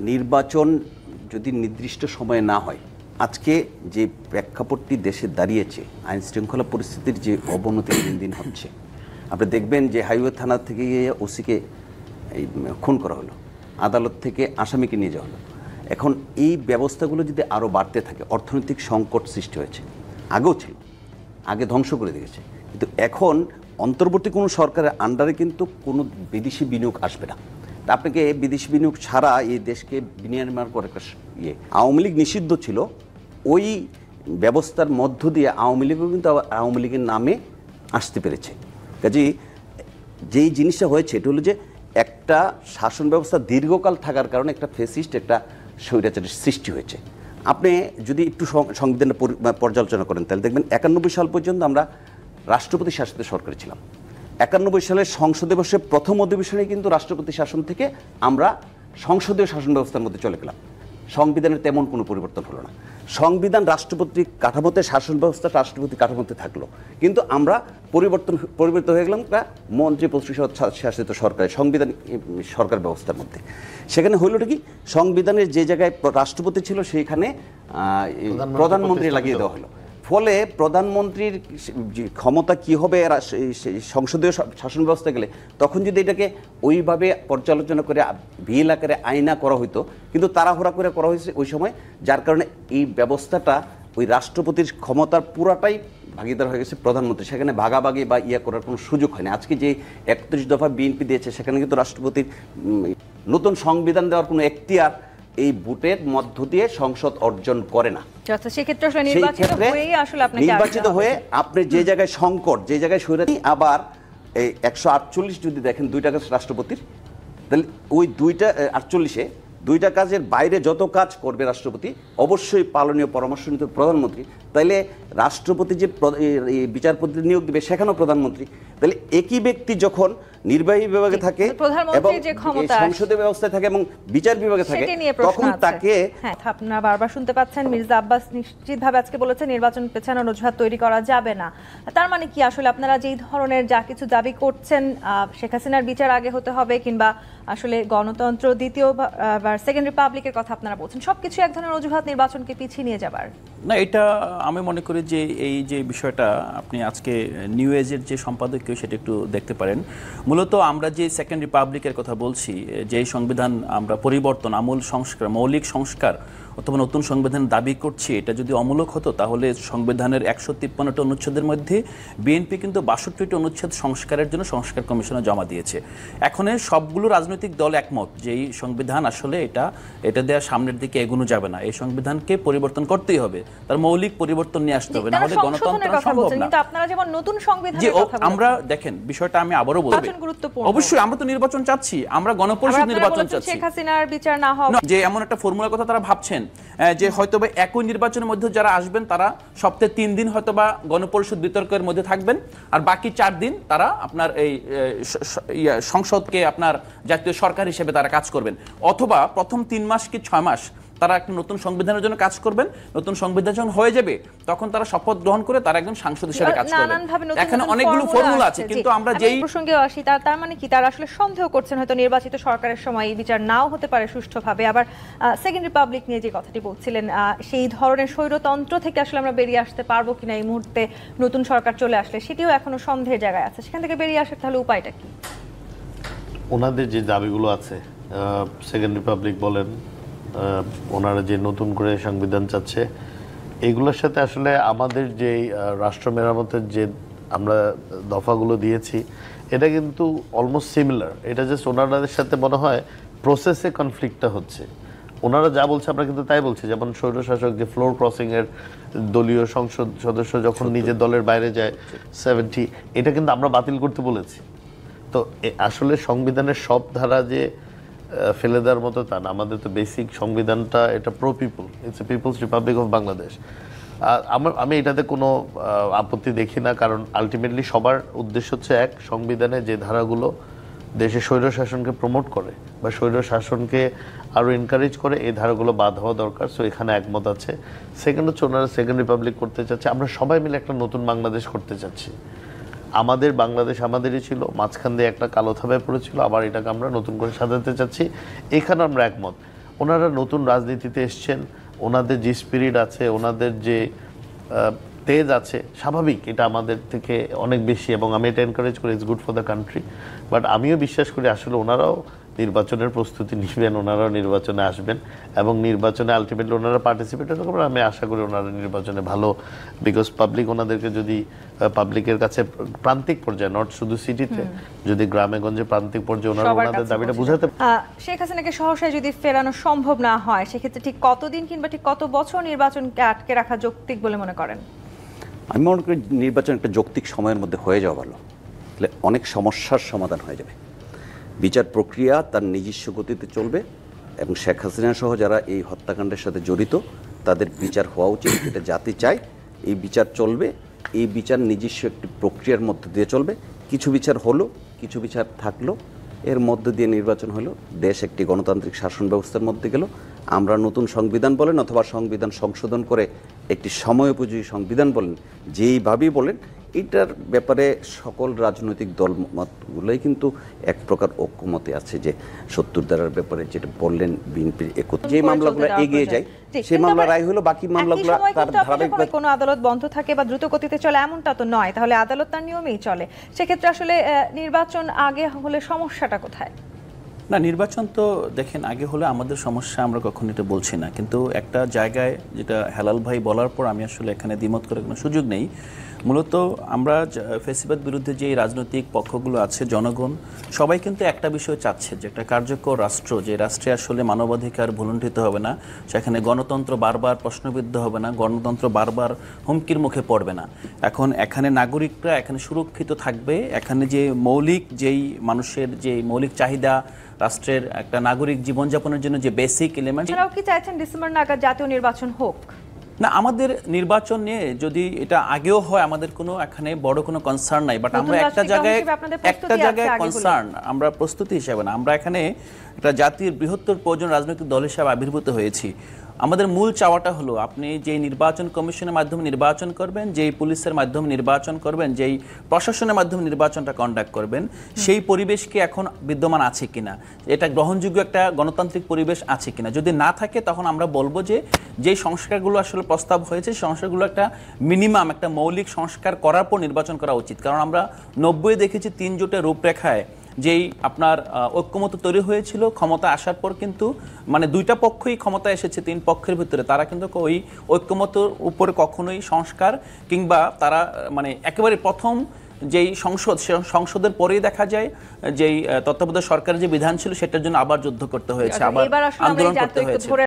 নির্বাচন যদি নির্দিষ্ট সময়ে না হয়, আজকে যে প্রেক্ষাপটটি দেশে দাঁড়িয়েছে, আইন শৃঙ্খলা পরিস্থিতির যে অবনতি দিন দিন হচ্ছে, আপনি দেখবেন যে হাইওয়ে থানা থেকে গিয়ে ওসিকে খুন করা হলো, আদালত থেকে আসামিকে নিয়ে যাওয়া হলো। এখন এই ব্যবস্থাগুলো যদি আরও বাড়তে থাকে, অর্থনৈতিক সংকট সৃষ্টি হয়েছে, আগেও ছিল, আগে ধ্বংস করে দিয়েছে, কিন্তু এখন অন্তর্বর্তী কোনো সরকারের আন্ডারে কিন্তু কোনো বিদেশি বিনিয়োগ আসবে না। তা আপনাকে বিদেশি বিনিয়োগ ছাড়া এই দেশকে বিনির্মাণ করে একটা আওয়ামী লীগ নিষিদ্ধ ছিল, ওই ব্যবস্থার মধ্য দিয়ে আওয়ামী লীগও কিন্তু আওয়ামী লীগের নামে আসতে পেরেছে। কাজেই যেই জিনিসটা হয়েছে এটা হলো যে একটা শাসন ব্যবস্থা দীর্ঘকাল থাকার কারণে একটা ফেসিস্ট, একটা স্বৈরাচারের সৃষ্টি হয়েছে। আপনি যদি একটু সংবিধানের পর্যালোচনা করেন তাহলে দেখবেন 91 সাল পর্যন্ত আমরা রাষ্ট্রপতি শাসিত সরকার ছিলাম। 91 সালের সংসদে বসে প্রথম অধিবেশনে কিন্তু রাষ্ট্রপতি শাসন থেকে আমরা সংসদীয় শাসন ব্যবস্থার মধ্যে চলে গেলাম। সংবিধানের তেমন কোনো পরিবর্তন হলো না। সংবিধান রাষ্ট্রপতি কাঠামোতে, শাসন ব্যবস্থা রাষ্ট্রপতি কাঠামোতে থাকলো, কিন্তু আমরা পরিবর্তন হয়ে গেলাম একটা মন্ত্রী পরিষদ শাসিত সরকার, সংবিধান সরকার ব্যবস্থার মধ্যে। সেখানে হইলটা কি, সংবিধানের যে জায়গায় রাষ্ট্রপতি ছিল সেইখানে প্রধানমন্ত্রী লাগিয়ে দেওয়া হলো। ফলে প্রধানমন্ত্রীর ক্ষমতা কি হবে সংসদীয় শাসন ব্যবস্থা গেলে, তখন যদি এটাকে ওইভাবে পর্যালোচনা করে বিল আকারে আইনা করা হইতো, কিন্তু তাড়াহুড়া করে করা হয়েছে ওই সময়, যার কারণে এই ব্যবস্থাটা ওই রাষ্ট্রপতির ক্ষমতার পুরাটাই ভাগিদার হয়ে গেছে প্রধানমন্ত্রী। সেখানে ভাগাভাগি বা করার কোনো সুযোগ হয়নি। আজকে যে 31 দফা বিএনপি দিয়েছে, সেখানে কিন্তু রাষ্ট্রপতির নতুন সংবিধান দেওয়ার কোনো এখতিয়ার এই ভোটের মধ্য দিয়ে সংসদ অর্জন করে না। নির্বাচিত হয়ে আপনি যে জায়গায় সংকট, যে জায়গায় স্বৈরাচারী, আবার এই 148 যদি দেখেন দুইটা কাজ রাষ্ট্রপতির, তাহলে ওই 48-এ দুইটা কাজের বাইরে যত কাজ করবে রাষ্ট্রপতি, অবশ্যই পালনীয় পরামর্শ নিতে প্রধানমন্ত্রী। তাইলে রাষ্ট্রপতি যে বিচারপতি নিয়োগ দেবে সেখানেও প্রধানমন্ত্রী। তাহলে একই ব্যক্তি যখন নির্বাহী বিভাগে থাকে এবং সংসদীয় ব্যবস্থায় থাকে এবং বিচার বিভাগে থাকে, তখন তাকে আপনারা বারবার শুনতে পাচ্ছেন মির্জা আব্বাস নিশ্চিতভাবে আজকে বলেছেন নির্বাচন পেছানোর অজুহাত তৈরি করা যাবে না। তার মানে কি আসলে আপনারা যেই ধরনের যা কিছু দাবি করছেন, শেখ হাসিনার বিচার আগে হতে হবে, কিংবা আসলে গণতন্ত্র দ্বিতীয় বা সেকেন্ড রিপাবলিকের কথা আপনারা বলছেন, সবকিছু এক ধরনের অজুহাত নির্বাচনকে পিছিয়ে নিয়ে যাবার? না, এটা আমি মনে করি যে এই যে বিষয়টা আপনি আজকে নিউ এজের যে সম্পাদকীয় সেটা একটু দেখতে পারেন। মূলত আমরা যে সেকেন্ড রিপাবলিকের কথা বলছি, যে সংবিধান আমরা পরিবর্তন, আমূল সংস্কার, মৌলিক সংস্কার অথবা নতুন সংবিধান দাবি করছি, এটা যদি অমূলক হতো তাহলে সংবিধানের 153টা অনুচ্ছেদের মধ্যে বিএনপি কিন্তু 62টি অনুচ্ছেদ সংস্কারের জন্য সংস্কার কমিশনে জমা দিয়েছে। এখন সবগুলো রাজনৈতিক দল একমত যে এই সংবিধান আসলে এটা দেওয়া সামনের দিকে এগোনো যাবে না, এই সংবিধানকে পরিবর্তন করতেই হবে, তার মৌলিক পরিবর্তন নিয়ে আসতে হবে, না হলে গণতন্ত্র সম্ভব না। কিন্তু আপনারা যেমন নতুন সংবিধানের কথা বলছেন, আমরা দেখেন বিষয়টা আমি আবারও বলবো, অবশ্যই আমরা তো নির্বাচন চাচ্ছি, আমরা গণপরিষদ নির্বাচন চাচ্ছি, শেখ হাসিনার বিচার না হবে যে এমন একটা ফর্মুলার কথা তারা ভাবছেন যে হয়তোবা একই নির্বাচনের মধ্যে যারা আসবেন তারা সপ্তাহে 3 দিন হয়তোবা গণপরিষদ বিতর্কের মধ্যে থাকবেন, আর বাকি 4 দিন তারা আপনার এই সংসদকে আপনার জাতীয় সরকার হিসেবে তারা কাজ করবেন, অথবা প্রথম 3 মাস কি 6 মাস তারা একটা নতুন সংবিধানের জন্য কাজ করবেন। নতুন সংবিধান যখন হয়ে যাবে তখন তারা শপথ গ্রহণ করে তারা একজন সাংসদ হিসেবে কাজ করবেন। এখানে অনেকগুলো ফর্মুলা আছে, কিন্তু আমরা যেই প্রসঙ্গে আসি, তার মানে কি তারা আসলে সন্দেহ করছেন হয়তো নির্বাচিত সরকারের সময় এই বিচার নাও হতে পারে সুষ্ঠুভাবে। আবার সেকেন্ড রিপাবলিক নিয়ে যে কথাটি বলছিলেন, সেই ধরনের স্বৈরতন্ত্র থেকে আসলে আমরা বেরিয়ে আসতে পারবো কিনা এই মুহূর্তে নতুন সরকার চলে আসলে, সেটিও এখনো সন্দেহের জায়গায় আছে। সেখান থেকে বেরিয়ে আসার তাহলে উপায়টা কি? ওনাদের যে দাবিগুলো আছে, সেকেন্ড রিপাবলিক বলেন, ওনারা যে নতুন করে সংবিধান চাচ্ছে, এগুলোর সাথে আসলে আমাদের যে রাষ্ট্র মেরামতের যে আমরা দফাগুলো দিয়েছি এটা কিন্তু অলমোস্ট সিমিলার। এটা জাস্ট ওনাদের সাথে মনে হয় প্রসেসে কনফ্লিক্টটা হচ্ছে। ওনারা যা বলছে আমরা কিন্তু তাই বলছি। যেমন স্বৈরশাসক যে ফ্লোর ক্রসিংয়ের দলীয় সংসদ সদস্য যখন নিজের দলের বাইরে যায় 70, এটা কিন্তু আমরা বাতিল করতে বলেছি। তো আসলে সংবিধানের সব ধারা যে ফেলে দেওয়ার মতো তা না। আমাদের তো বেসিক সংবিধানটা এটা pro people, it's a people's republic of Bangladesh. আমি এটাতে কোনো আপত্তি দেখি না, কারণ আলটিমেটলি সবার উদ্দেশ্য হচ্ছে এক, সংবিধানে যে ধারাগুলো দেশে স্বৈরশাসনকে প্রমোট করে বা স্বৈরশাসনকে আরও এনকারেজ করে, এই ধারাগুলো বাদ হওয়া দরকার। সো এখানে একমত আছে। সেকেন্ড হচ্ছে ওনারা সেকেন্ড রিপাবলিক করতে চাচ্ছে, আমরা সবাই মিলে একটা নতুন বাংলাদেশ করতে চাচ্ছি। আমাদের বাংলাদেশ আমাদেরই ছিল, মাঝখান দিয়ে একটা কালো থাবায় পড়েছিল, আবার এটাকে আমরা নতুন করে সাজাতে চাচ্ছি, এখানে আমরা একমত। ওনারা নতুন রাজনীতিতে এসছেন, ওনাদের যে স্পিরিট আছে, ওনাদের যে তেজ আছে, স্বাভাবিক এটা আমাদের থেকে অনেক বেশি, এবং আমি এটা এনকারেজ করি, it's good for the country. But আমিও বিশ্বাস করি আসলে ওনারাও নির্বাচনের প্রস্তুতি নেবেন, ওনারাও নির্বাচনে আসবেন এবং নির্বাচনে আলটিমেটলি ওনারা পার্টিসিপেট করবেন। আমি আশা করি ওনারা নির্বাচনে ভালো, বিকজ পাবলিক ওনাদেরকে যদি পাবলিকের কাছে প্রান্তিক পর্যায়ে, নট শুধু সিটিতে, যদি গ্রামে গঞ্জে প্রান্তিক পর্যায়ে ওনারা ওনাদের দাবিটা বুঝাতে। শেখ হাসিনাকে সহসায় যদি ফেরানো সম্ভব না হয়, সেক্ষেত্রে ঠিক কতদিন কিংবা ঠিক কত বছর নির্বাচনকে আটকে রাখা যৌক্তিক বলে মনে করেন? আমি মনে করি নির্বাচন একটা যৌক্তিক সময়ের মধ্যে হয়ে যাওয়া ভালো, তাহলে অনেক সমস্যার সমাধান হয়ে যাবে। বিচার প্রক্রিয়া তার নিজস্ব গতিতে চলবে এবং শেখ হাসিনা সহ যারা এই হত্যাকাণ্ডের সাথে জড়িত তাদের বিচার হওয়া উচিত, এটা জাতি চায়। এই বিচার চলবে, এই বিচার নিজস্ব একটি প্রক্রিয়ার মধ্যে দিয়ে চলবে। কিছু বিচার হলো, কিছু বিচার থাকলো, এর মধ্যে দিয়ে নির্বাচন হলো, দেশ একটি গণতান্ত্রিক শাসন ব্যবস্থার মধ্যে গেল। আমরা নতুন সংবিধান বলেন অথবা সংবিধান সংশোধন করে একটি সময়োপযোগী সংবিধান বলেন, যেইভাবেই বলেন, এটার ব্যাপারে সকল রাজনৈতিক দলমতগুলোই কিন্তু এক প্রকার ঐক্যমতে আছে যে ৭০ ধারার ব্যাপারে যেটা বললেন বিএনপির যে মামলাগুলো এগিয়ে যায় সেই মামলা রায় হলো, বাকি মামলাগুলো তার ধারাবাহিক। কোনো আদালত বন্ধ থাকে বা দ্রুত গতিতে চলে এমনটা তো নয়, তাহলে আদালত তার নিয়মেই চলে। সেক্ষেত্রে আসলে নির্বাচন আগে হলে সমস্যাটা কোথায়? না, নির্বাচন তো দেখেন আগে হলে আমাদের সমস্যা, আমরা কখনো এটা বলছি না, কিন্তু একটা জায়গায় যেটা হেলাল ভাই বলার পর আমি আসলে এখানে দ্বিমত করার কোনো সুযোগ নেই। মূলত আমরা ফ্যাসিবাদ বিরুদ্ধে যে রাজনৈতিক পক্ষগুলো আছে, জনগণ সবাই কিন্তু একটা বিষয় চাচ্ছে যে একটা কার্যকর রাষ্ট্র, যে রাষ্ট্রে আসলে মানবাধিকার ভুলুণ্ঠিত হবে না, সেখানে গণতন্ত্র বারবার প্রশ্নবিদ্ধ হবে না, গণতন্ত্র বারবার হুমকির মুখে পড়বে না। এখন এখানে নাগরিকরা এখানে সুরক্ষিত থাকবে, এখানে যে মৌলিক যেই মানুষের যে মৌলিক চাহিদা, রাষ্ট্রের একটা নাগরিক জীবনযাপনের জন্য যে বেসিক এলিমেন্ট। আপনারাও কি চাইছেন ডিসেম্বর নাগাদ জাতীয় নির্বাচন হোক? না, আমাদের নির্বাচন নিয়ে যদি এটা আগেও হয় আমাদের কোনো এখানে বড় কোনো কনসার্ন নাই, বাট আমরা একটা জায়গায় কনসার্ন, আমরা প্রস্তুতি হিসেবে না, আমরা এখানে একটা জাতির বৃহত্তর প্রয়োজন রাজনৈতিক দল হিসেবে আবির্ভূত হয়েছি। আমাদের মূল চাওয়াটা হলো আপনি যেই নির্বাচন কমিশনের মাধ্যমে নির্বাচন করবেন, যেই পুলিশের মাধ্যমে নির্বাচন করবেন, যেই প্রশাসনের মাধ্যমে নির্বাচনটা কন্ডাক্ট করবেন, সেই পরিবেশ কি এখন বিদ্যমান আছে কিনা, এটা গ্রহণযোগ্য একটা গণতান্ত্রিক পরিবেশ আছে কিনা। যদি না থাকে তখন আমরা বলবো যে যেই সংস্কারগুলো আসলে প্রস্তাব হয়েছে সংস্কারগুলো একটা মিনিমাম, একটা মৌলিক সংস্কার করার পর নির্বাচন করা উচিত। কারণ আমরা 90 দেখেছি 3 জোটের রূপরেখায় যেই আপনার ঐক্যমত তৈরি হয়েছিল, ক্ষমতা আসার পর কিন্তু মানে দুইটা পক্ষই ক্ষমতা এসেছে 3 পক্ষের ভিতরে, তারা কিন্তু ওই ঐক্যমতের উপরে কখনোই সংস্কার কিংবা তারা মানে একেবারে প্রথম যেই সংসদের পরেই দেখা যায় যেই তত্ত্বাবধায়ক সরকারের যে বিধান ছিল সেটার জন্য আবার যুদ্ধ করতে হয়েছে, আবার আন্দোলন করতে হয়েছে।